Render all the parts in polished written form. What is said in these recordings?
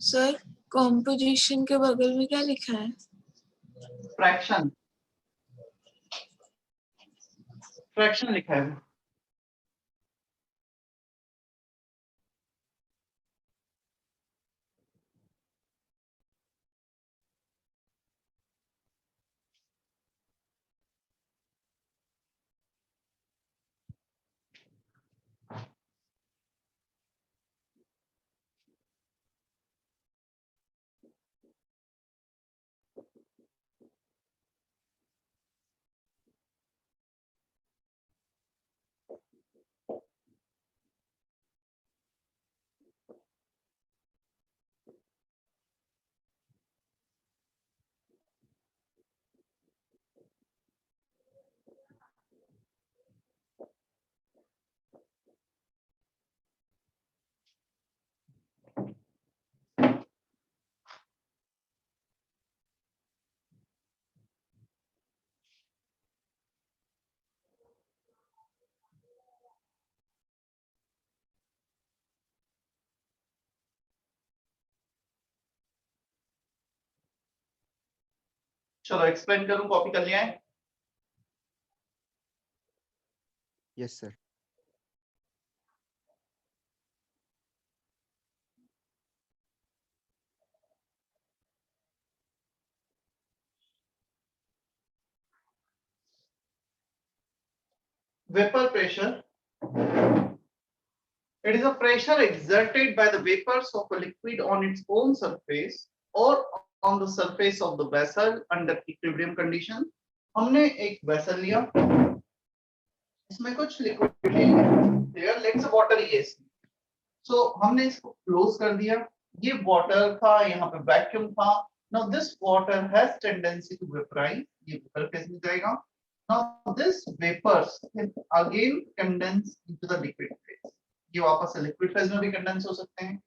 Sir composition के बगल में क्या लिखा है? फ्रैक्शन, फ्रैक्शन लिखा है। चलो एक्सप्लेन करूं, कॉपी कर लिया है? Yes sir. Vapor pressure. It is a pressure exerted by the vapors of a liquid on its own surface or on the surface of the vessel under equilibrium condition. हमने एक vessel लिया, इसमें कुछ liquid लिया, let's say water ही है इसमें। सो हमने इसको क्लोज कर दिया, ये वाटर था, यहाँ पे वैक्यूम था। Now this water has tendency to vaporise, ये वेपर फेज में जाएगा। Now this vapours can again condense into the liquid phase, ये वापस से लिक्विड फेज में भी कंडेंस हो सकते हैं।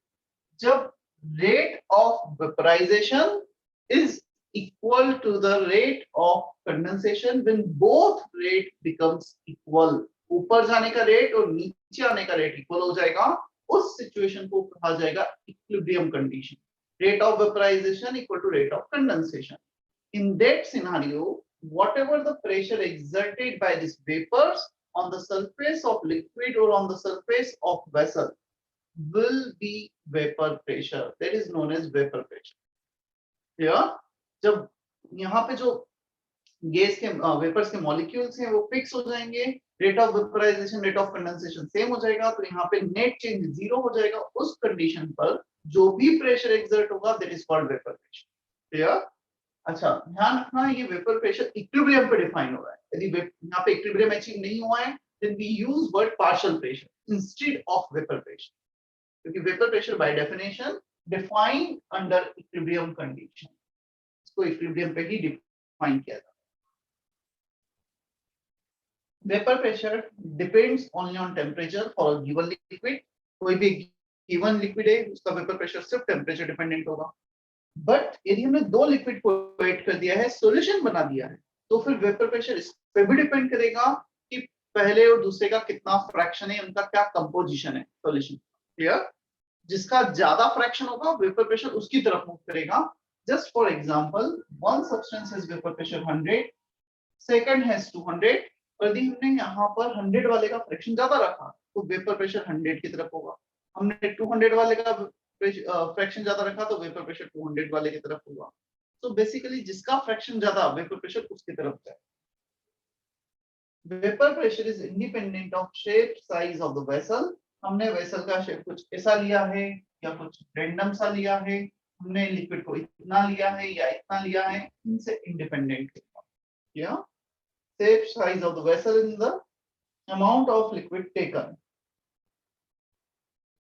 जब rate of vaporisation is equal to the rate of condensation, when both rate becomes equal, ऊपर जाने का रेट और नीचे आने का रेट इक्वल हो जाएगा, उस सिचुएशन को कहा जाएगा equilibrium condition. Rate of vaporisation equal to rate of condensation. In that scenario, whatever the pressure exerted by these vapors on the surface of liquid or on the surface of vessel will be vapor pressure, that is known as vapor pressure. Clear? जब यहाँ पे जो gas के vapours के molecules हैं वो fix हो जाएंगे, rate of vaporisation rate of condensation same हो जाएगा, तो यहाँ पे नेट चेंज जीरो हो जाएगा। उस कंडीशन पर जो भी प्रेशर एक्सर्ट होगा that is called vapour pressure. Clear? अच्छा, ध्यान रखना ये वेपर प्रेशर इक्विलिब्रियम पे डिफाइन हो रहा है। यदि यहाँ पे इक्विलिब्रियम अचीव नहीं हुआ है then we use word partial pressure instead of vapour pressure, क्योंकि vapour pressure by definition defined under equilibrium condition, इसको इक्विलिब्रियम पे ही डिफाइन किया जाता है। Vapor pressure depends only on temperature for a given liquid. कोई भी given liquid है उसका वेपर प्रेशर सिर्फ टेम्परेचर डिपेंडेंट होगा। बट यदि हमने दो लिक्विड को ऐड कर दिया है, सॉल्यूशन बना दिया है, तो फिर वेपर प्रेशर इस पे भी डिपेंड करेगा कि पहले और दूसरे का कितना फ्रैक्शन है, उनका क्या कंपोजिशन है सॉल्यूशन। क्लियर? जिसका ज्यादा फ्रैक्शन होगा वेपर प्रेशर उसकी तरफ मूव करेगा। Just for example, one substance has vapour pressure 100, second has 200, यदि हमने यहाँ पर 100 वाले का फ्रैक्शन ज्यादा रखा तो वेपर प्रेशर 100 की तरफ होगा। हमने 200 वाले का फ्रैक्शन ज्यादा रखा तो वेपर प्रेशर 200 वाले की तरफ होगा। तो बेसिकली जिसका फ्रैक्शन ज्यादा वेपर प्रेशर उसकी तरफ जाए। Vapour pressure is independent of shape size of the vessel. हमने वेसल का शेप कुछ ऐसा लिया है या कुछ रैंडम सा लिया है, हमने लिक्विड को इतना लिया है या इतना लिया है, इनसे इंडिपेंडेंट है। या shape size of the vessel in the amount of liquid taken.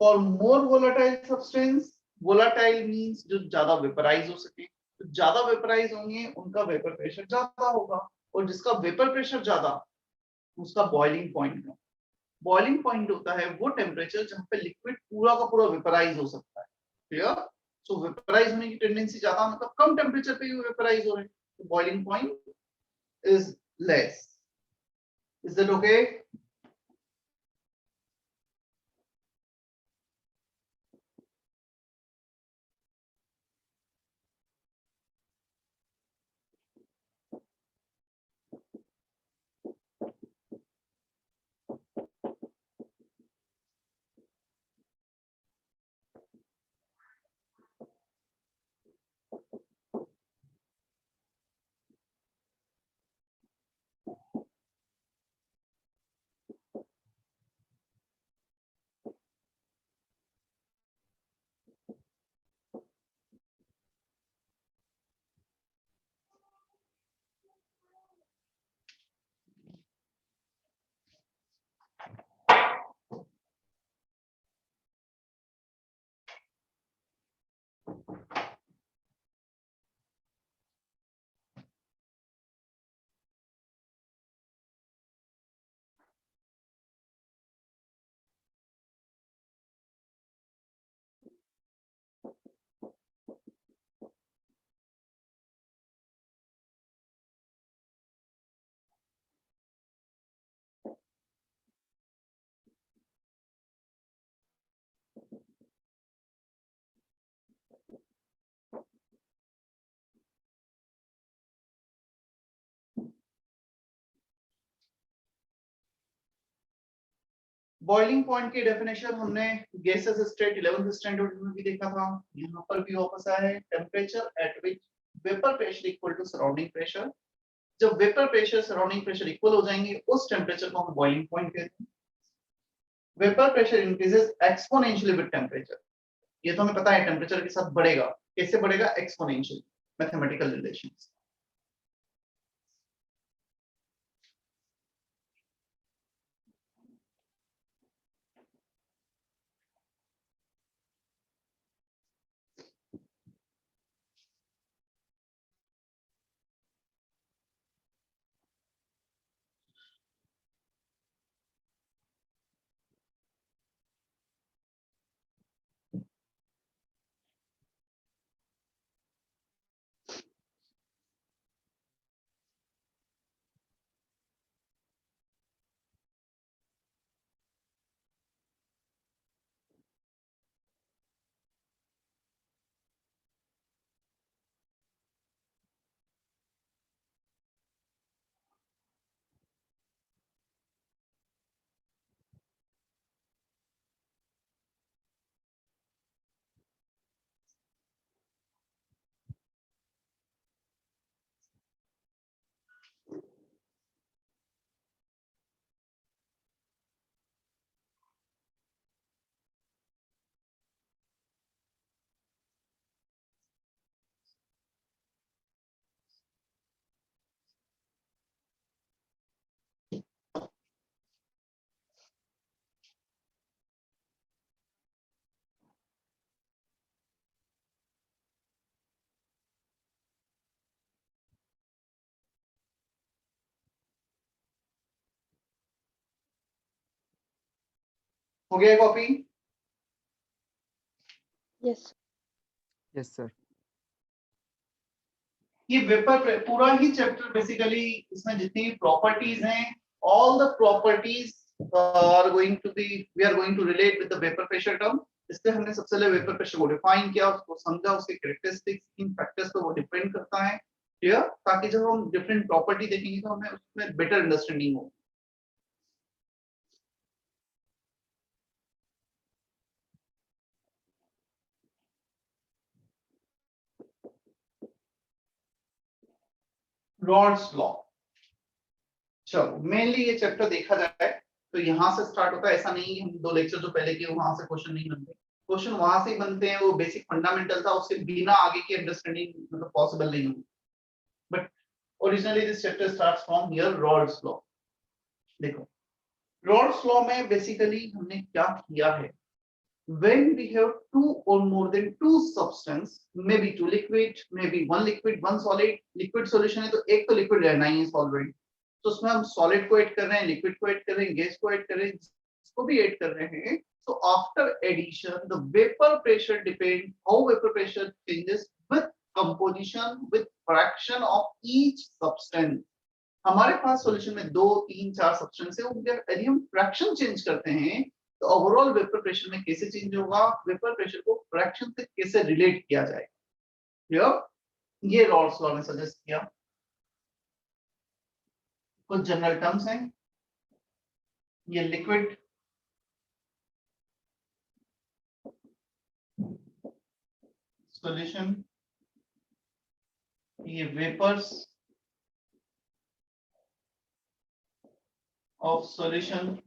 For more volatile substance, volatile means जो ज्यादा वेपराइज हो सके, तो ज्यादा वेपराइज होंगे उनका वेपर प्रेशर ज्यादा होगा, और जिसका वेपर प्रेशर ज्यादा उसका बॉइलिंग पॉइंट है। बॉइलिंग पॉइंट होता है वो टेम्परेचर जहां पे लिक्विड पूरा का पूरा वेपराइज हो सकता है। क्लियर? सो वेपराइज होने की टेंडेंसी ज्यादा, मतलब कम टेम्परेचर पे ही वेपराइज हो रहे हैं, तो boiling point is less. Is that okay? Boiling point की डेफिनेशन हमने गैसेस स्टेट 11th स्टैंडर्ड में भी देखा था, यहाँ पर भी वापस आया है। Temperature at which vapour pressure equal to surrounding pressure. जब vapour pressure surrounding pressure equal हो जाएंगे उस टेम्परेचर को हम बॉइलिंग पॉइंट कहते हैं। Vapour pressure increases exponentially with temperature. ये तो हमें पता है टेम्परेचर के साथ बढ़ेगा। कैसे बढ़ेगा? Exponential, mathematical relations. हो गया कॉपी? Yes. Yes, sir. ये वेपर पूरा ही चैप्टर बेसिकली इसमें जितनी प्रॉपर्टीज हैं, all the properties are going to be, we are going to relate with the vapour pressure term. इसलिए हमने सबसे पहले वेपर प्रेशर को डिफाइन किया, उसको समझा, उसके कैरेक्टरिस्टिक्स, इन फैक्टर्स पे वो डिपेंड करता है, क्लियर? ताकि जब हम डिफरेंट प्रॉपर्टी देखेंगे तो हमें उसमें बेटर अंडरस्टैंडिंग हो। Rawls law. चलो मेनली ये चैप्टर देखा जाए तो यहाँ से स्टार्ट होता है। ऐसा नहीं है हम 2 लेक्चर जो पहले किए वहां से क्वेश्चन नहीं बनते, क्वेश्चन वहां से ही बनते हैं। वो बेसिक फंडामेंटल था, उसके बिना आगे की अंडरस्टैंडिंग मतलब पॉसिबल नहीं होगी। But originally this chapter starts from here, Rawls law. देखो रॉल्स लॉ में बेसिकली हमने क्या किया है, when we have two or more than two substance, maybe two liquid, maybe one liquid, one solid, liquid solution है तो एक तो liquid रहना ही है solvent, तो उसमें हम solid को ऐड कर रहे हैं, liquid को ऐड कर रहे हैं, गैस को ऐड कर रहे हैं, इसको भी ऐड कर रहे हैं। So after addition, the vapor pressure depends how vapor pressure changes with composition, with fraction of each substance। हमारे पास सॉल्यूशन में 2, 3, 4 सब्सटेंस है, उनके यदि हम फ्रैक्शन चेंज करते हैं तो ओवरऑल वेपर प्रेशर में कैसे चेंज होगा, वेपर प्रेशर को फ्रैक्शन से कैसे रिलेट किया जाए, क्लियर? ये रॉल्स लॉ ने सजेस्ट किया। कुछ जनरल टर्म्स हैं, ये लिक्विड, सॉल्यूशन, ये वेपर्स ऑफ सॉल्यूशन।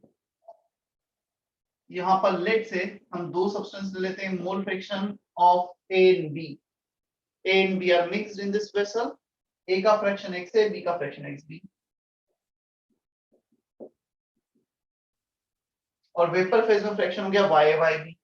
यहाँ पर लेट से हम 2 सब्सटेंस ले लेते हैं, mole fraction of A and B। A and B are mixed in this vessel। A का फ्रैक्शन X है, B का फ्रैक्शन XB। और वेपर फेज में फ्रैक्शन हो गया YAYB।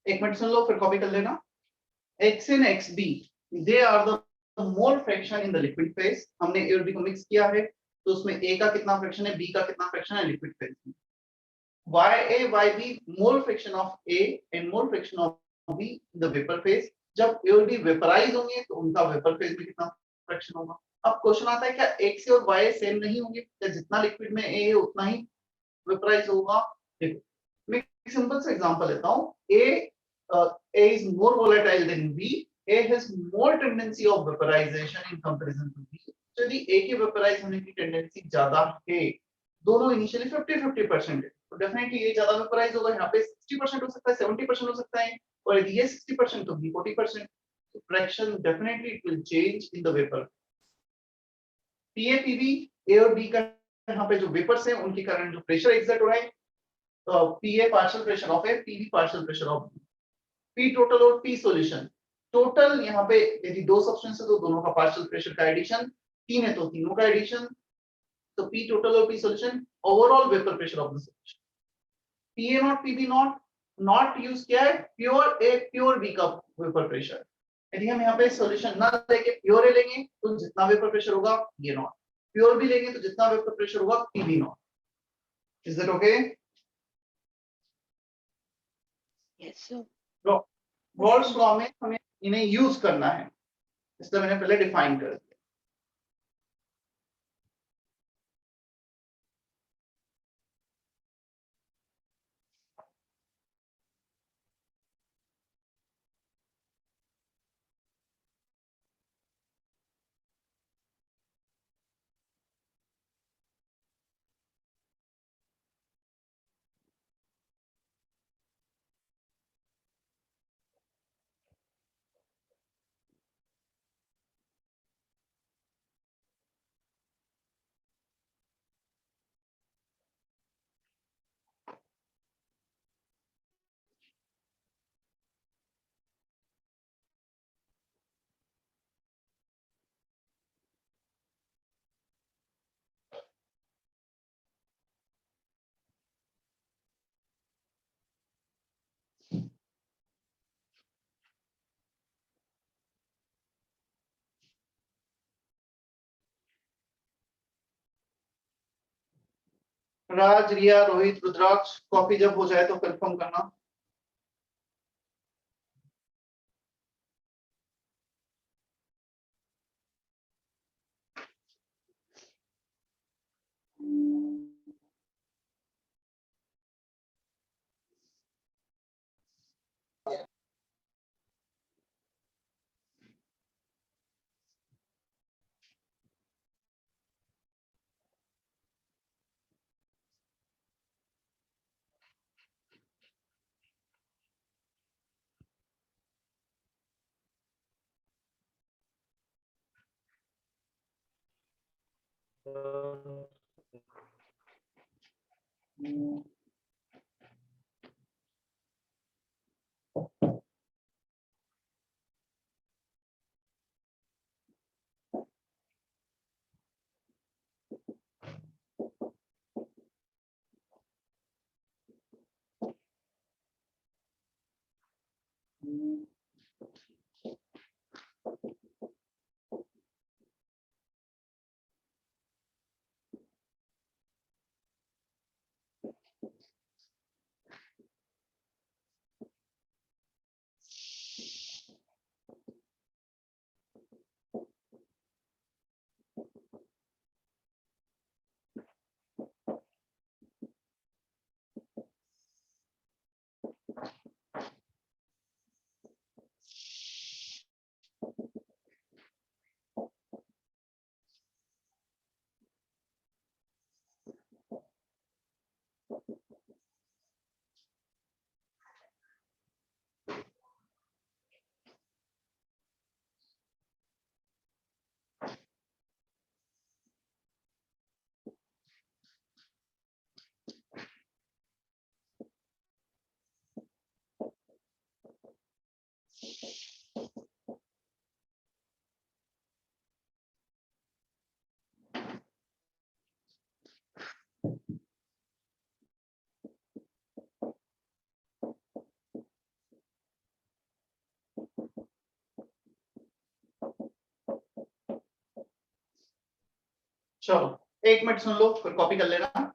एक मिनट सुन लो फिर कॉपी कर लेना। X in XB, they are the mole fraction in the liquid phase। हमने A और B को मिक्स किया है तो उसमें A का कितना फ्रैक्शन है, B का कितना फ्रैक्शन है लिक्विड फेज में। YA YB mole fraction of A and mole fraction of B the vapor phase। जब A और B वेपराइज होंगे तो उनका वेपर फेज में कितना फ्रैक्शन होगा। अब क्वेश्चन आता है क्या X और Y सेम नहीं होंगे, क्या जितना लिक्विड में A है उतना ही वेपराइज होगा। देखो मैं एक सिंपल सा एग्जांपल लेता हूं। A is more volatile than B। A has more tendency of vaporization in comparison to B। तो यदि A की वेपराइज होने की टेंडेंसी ज्यादा है, दोनों इनिशियली 50-50% है, तो डेफिनेटली ये ज्यादा वेपराइज होगा। यहाँ पे 60% हो सकता है, 70% हो सकता है, और यदि ये 60% तो B 40%। तो fraction definitely it will change in the vapour. PA-PB A और B का यहाँ पे जो वेपर्स हैं उनके कारण जो प्रेशर एक्सर्ट हो रहा है, PA partial pressure of A, PB partial pressure of B। P total और P सॉल्यूशन। टोटल यहाँ पे यदि दो सब्सटेंस है तो दोनों का पार्शियल प्रेशर का एडिशन, तीन है तो तीनों का एडिशन। तो P टोटल और P solution overall vapour pressure of the solution. PA not PB not, not use किया है प्योर A प्योर B का वेपर प्रेशर। यदि हम यहाँ पे सॉल्यूशन ना लेके प्योर A लेंगे तो जितना वेपर प्रेशर होगा ये नॉट, प्योर B लेंगे तो जितना वेपर प्रेशर होगा PB not. Is that okay? Yes, sir. Walls law में हमें इन्हें यूज करना है, इसलिए मैंने पहले डिफाइन कर दिया। राज, रिया, रोहित, रुद्राक्ष, कॉपी जब हो जाए तो कंफर्म करना। चलो एक मिनट सुन लो फिर कॉपी कर लेना।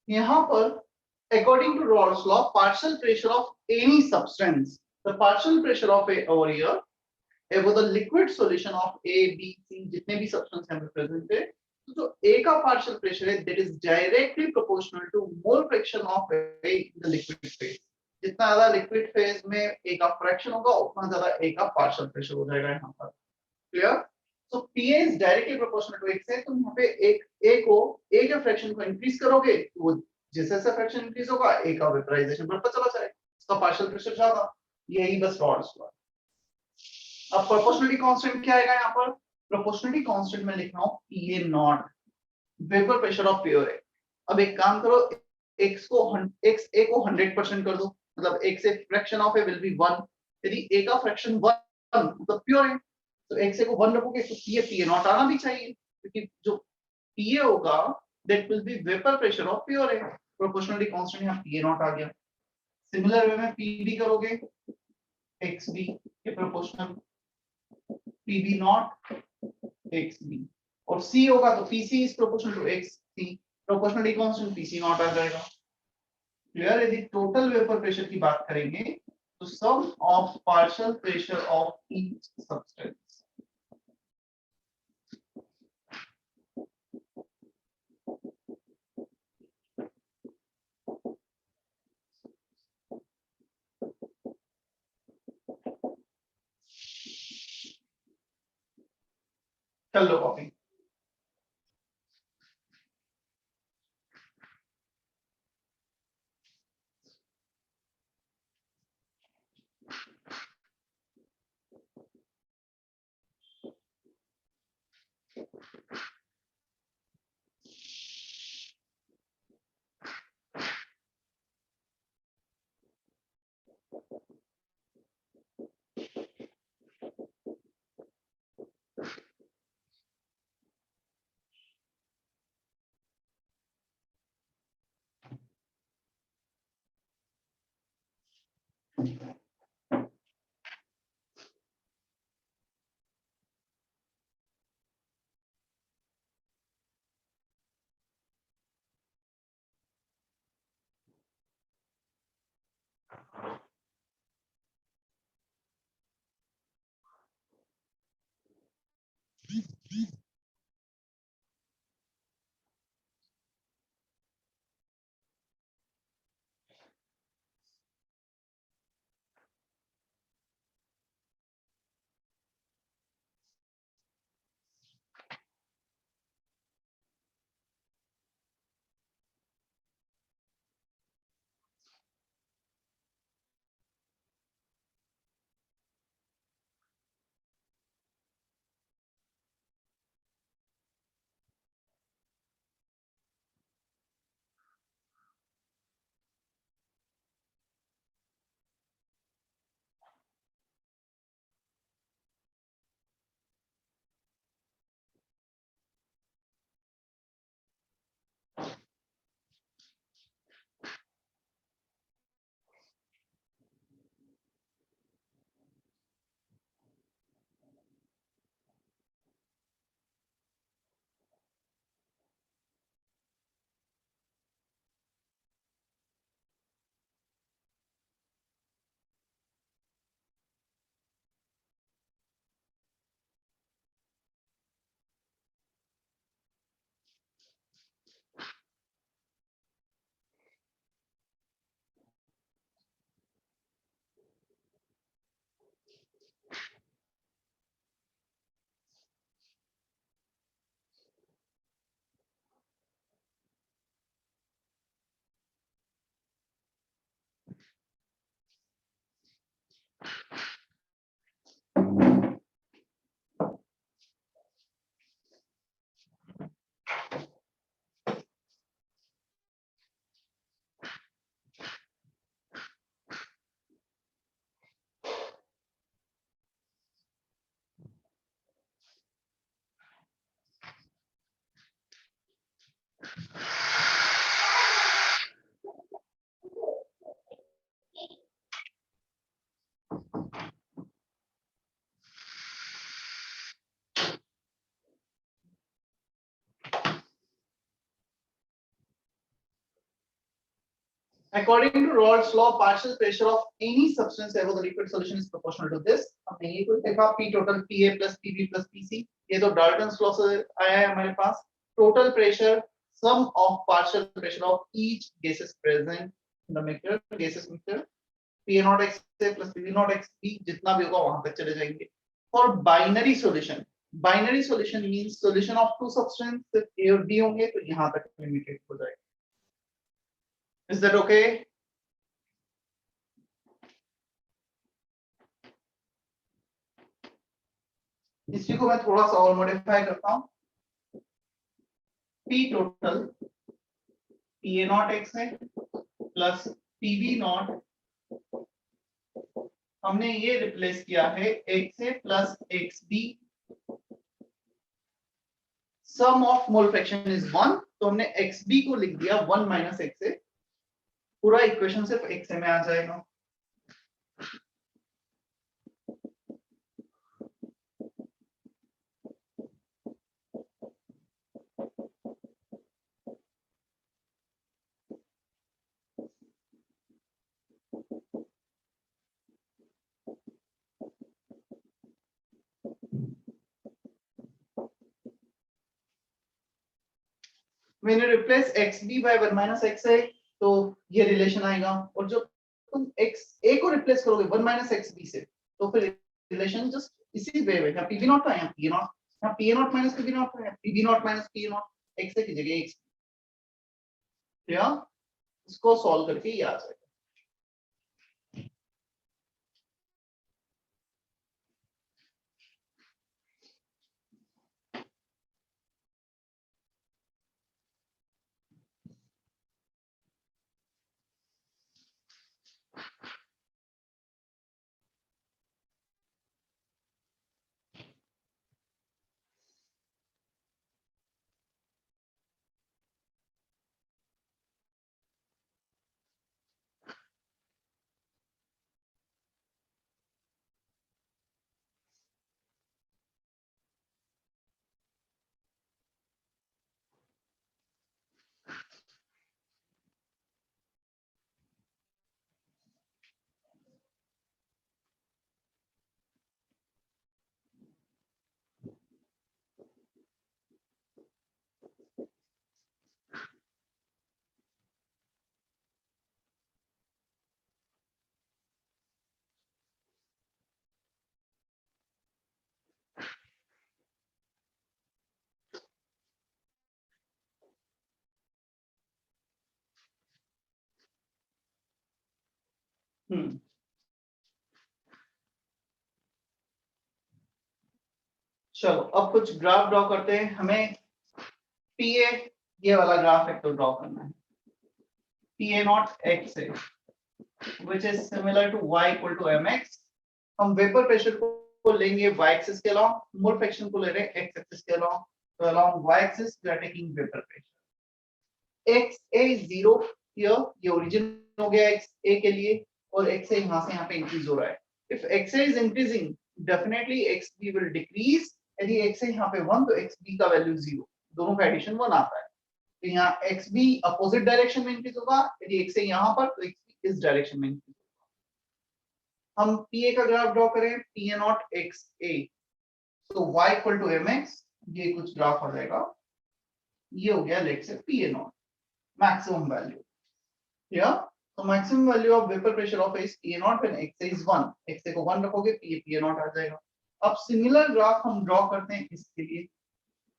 यहाँ पर according to Raoult's law, partial pressure of any substance, the partial pressure of a over here, वो the liquid solution of A, B, C जितने भी substance हैं present है, तो जो A का partial pressure है that is directly proportional to mole fraction of A in the liquid phase. जितना ज्यादा liquid phase में A का fraction होगा उतना ज्यादा A का partial pressure हो जाएगा यहाँ पर। Clear? So PA is directly proportional to X है, तुम यहाँ पे एक A को A के fraction को increase करोगे तो वो जैसे जैसे फ्रैक्शन इंक्रीज होगा ए का वेपराइजेशन बढ़ता चला जाएगा, इसका पार्शियल प्रेशर ज्यादा, यही बस रॉल्स लॉ। अब प्रोपोर्शनलिटी कांस्टेंट क्या आएगा यहाँ पर? प्रोपोर्शनलिटी कांस्टेंट में लिख रहा हूँ P A naught vapour pressure of pure है। अब एक काम करो, x a को 100% कर दो, मतलब x a fraction of a will be 1। यदि a का फ्रैक्शन 1 मतलब प्योर है तो x a को 1 रखोगे तो पीए नॉट आना भी चाहिए, क्योंकि जो पीए होगा that will be vapour pressure of pure है। प्रोपोर्शनलिटी कांस्टेंट यहाँ पी नॉट आ गया। सिमिलर वे में पी बी करोगे एक्स बी के proportional P B naught X B, और सी होगा तो P C is proportional to X C, proportionality constant P C naught आ जाएगा। क्लियर? यदि टोटल वेपर प्रेशर की बात करेंगे तो sum of partial pressure of each substance. कर लो copy. According to Raoult's law, partial pressure of any substance above the liquid solution is proportional to this. हमने ये कुछ देखा, P total PA plus PB plus PC. ये तो Dalton's law से आया है हमारे पास. Total pressure, sum of partial pressure of each gases present in the mixture, gases mixture. PA naught XA plus PB naught XB जितना भी होगा वहां तक चले जाएंगे. For binary solution means solution of two substances A और B होंगे तो यहाँ तक लिमिटेड हो जाएगा. Is that okay? इसी को मैं थोड़ा सा और मॉडिफाई करता हूं. P total PA naught XA plus PB naught, हमने ये रिप्लेस किया है XA plus XB. Sum of mole fraction is 1, तो हमने XB को लिख दिया 1 minus XA. पूरा इक्वेशन सिर्फ XA में आ जाएगा. When you replace XB by 1 minus XA, तो ये रिलेशन आएगा. और जो तुम XA को रिप्लेस करोगे 1 minus XB से, तो फिर रिलेशन जस्ट इसी वे में. यहाँ PB नॉट था, यहाँ PA नॉट, यहाँ PA not minus PB not था, यहाँ PB not minus PA not. XA की जगह XB. या इसको सॉल्व करके ये आ जाएगा. चलो अब कुछ ग्राफ ड्रॉ करते हैं. हमें PA ये वाला ग्राफ एक तो ड्रॉ करना है. PA not XA which is similar to y equal to mx. हम वेपर प्रेशर को लेंगे y एक्सिस के along, मोल फ्रैक्शन को ले रहे हैं x एक्सिस के along. तो along y axis we are taking vapor pressure. XA is 0 here, ये ओरिजिन हो गया XA के लिए, और XA यहाँ से यहाँ पे इंक्रीज हो रहा है. If XA is increasing, definitely XB will decrease. यदि XA यहाँ पे 1 तो XB का वैल्यू 0, दोनों का एडिशन 1 आता है. तो यहाँ XB अपोजिट डायरेक्शन में इंक्रीज होगा, यदि XA यहाँ पर तो XB इस डायरेक्शन में इंक्रीज होगा. हम PA का ग्राफ ड्रॉ करें, PA नॉट XA, तो y इक्वल टू mx, ये कुछ ग्राफ आ जाएगा. ये हो गया लेट से PA not maximum value. Yeah, so maximum value of vapor pressure of is PA naught when XA is 1. XA को 1 रखोगे PA naught आ जाएगा. अब सिमिलर ग्राफ हम ड्रॉ करते हैं इसके लिए.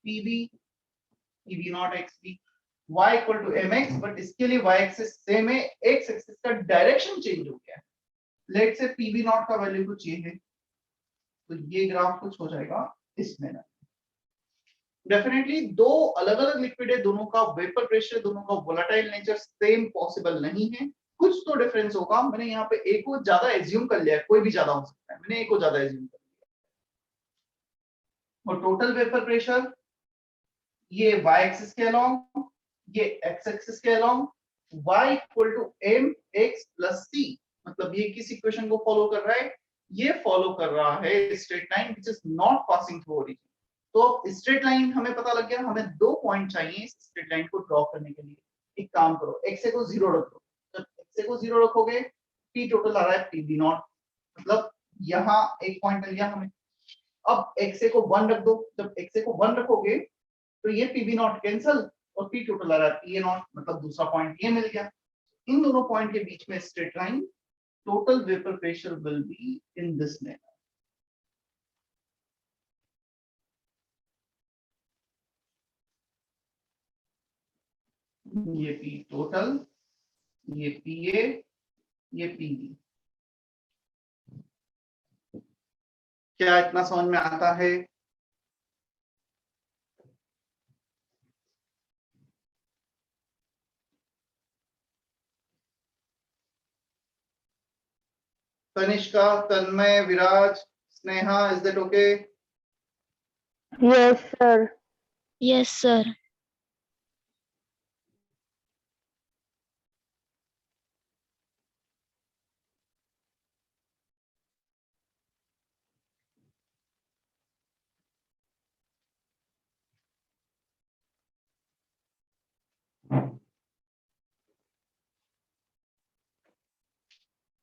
PB naught XB, y equal to mx, but इसके लिए y एक्सिस सेम है, x एक्सिस का डायरेक्शन चेंज हो गया है. लेट से PB naught का वैल्यू कुछ ये है, तो ये ग्राफ कुछ हो जाएगा इसमें. डेफिनेटली दो अलग अलग लिक्विड है, दोनों का वेपर प्रेशर, दोनों का वोलेटाइल नेचर सेम पॉसिबल नहीं है. कुछ तो डिफरेंस होगा. मैंने यहाँ पे एक को ज्यादा एज्यूम कर लिया है, कोई भी ज्यादा हो सकता है, मैंने एक को ज्यादा एज्यूम कर लिया. और टोटल वेपर प्रेशर ये y एक्सिस के अलोंग, ये x एक्सिस के along, y equal to mx plus c. मतलब ये किस इक्वेशन को फॉलो कर रहा है? ये फॉलो कर रहा है straight line which is not passing through origin. तो स्ट्रेट लाइन हमें पता लग गया. हमें 2 पॉइंट चाहिए इस स्ट्रेट लाइन को ड्रॉ करने के लिए. एक काम करो, XA को 0 रख दो. जब XA को 0 रखोगे, P टोटल आ रहा है PB नॉट, मतलब यहाँ एक पॉइंट मिल गया हमें। अब XA को 1 रख दो, जब XA को 1 रखोगे तो ये PB नॉट कैंसल और P टोटल आ रहा है PA नॉट, मतलब दूसरा पॉइंट ये मिल गया। इन दोनों पॉइंट के बीच में straight line, total vapour pressure will be in this manner. ये P टोटल, ये PA, ये PB। क्या इतना समझ में आता है? Tanishka, Tanmay, Viraj, Sneha, is that okay? Yes, sir. Yes, sir.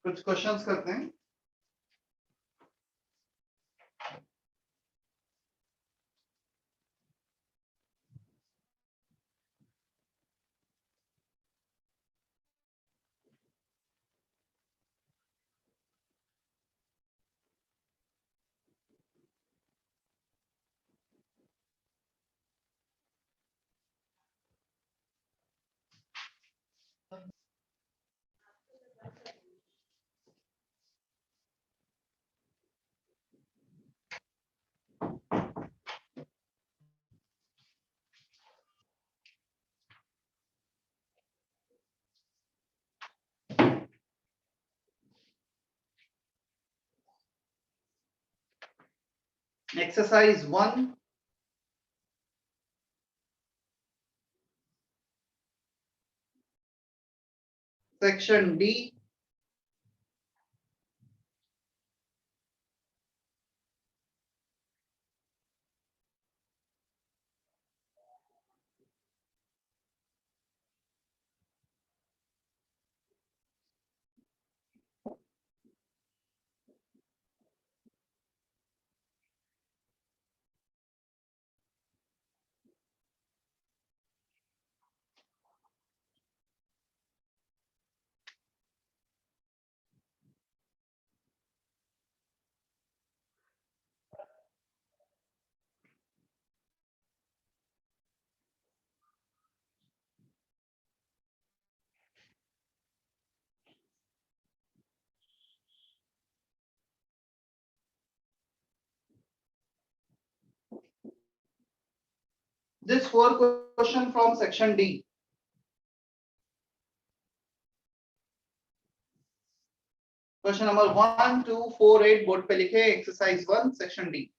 कुछ क्वेश्चंस करते हैं। Exercise 1, section D. This 4 question from section D. Question number 1, 2, 4, 8 board पे लिखे, exercise 1, section D.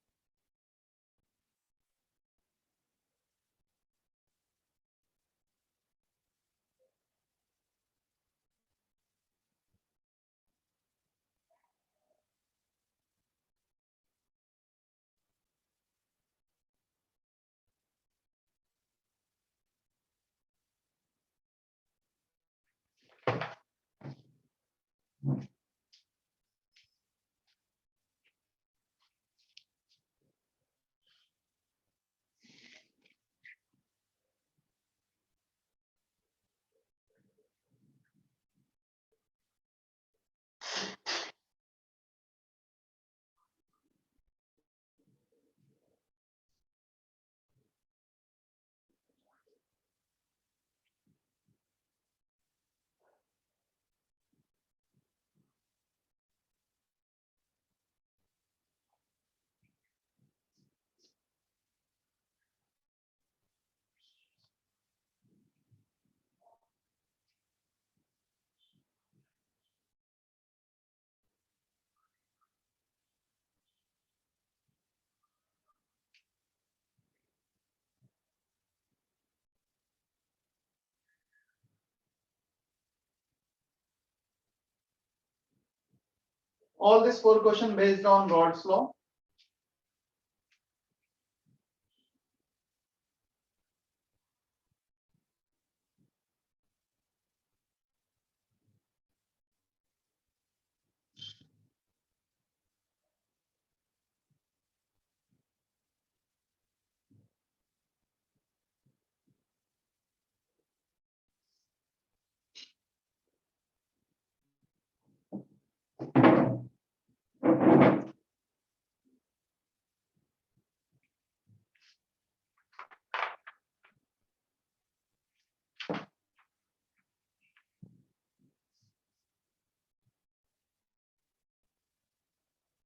All these 4 questions based on Rod's law.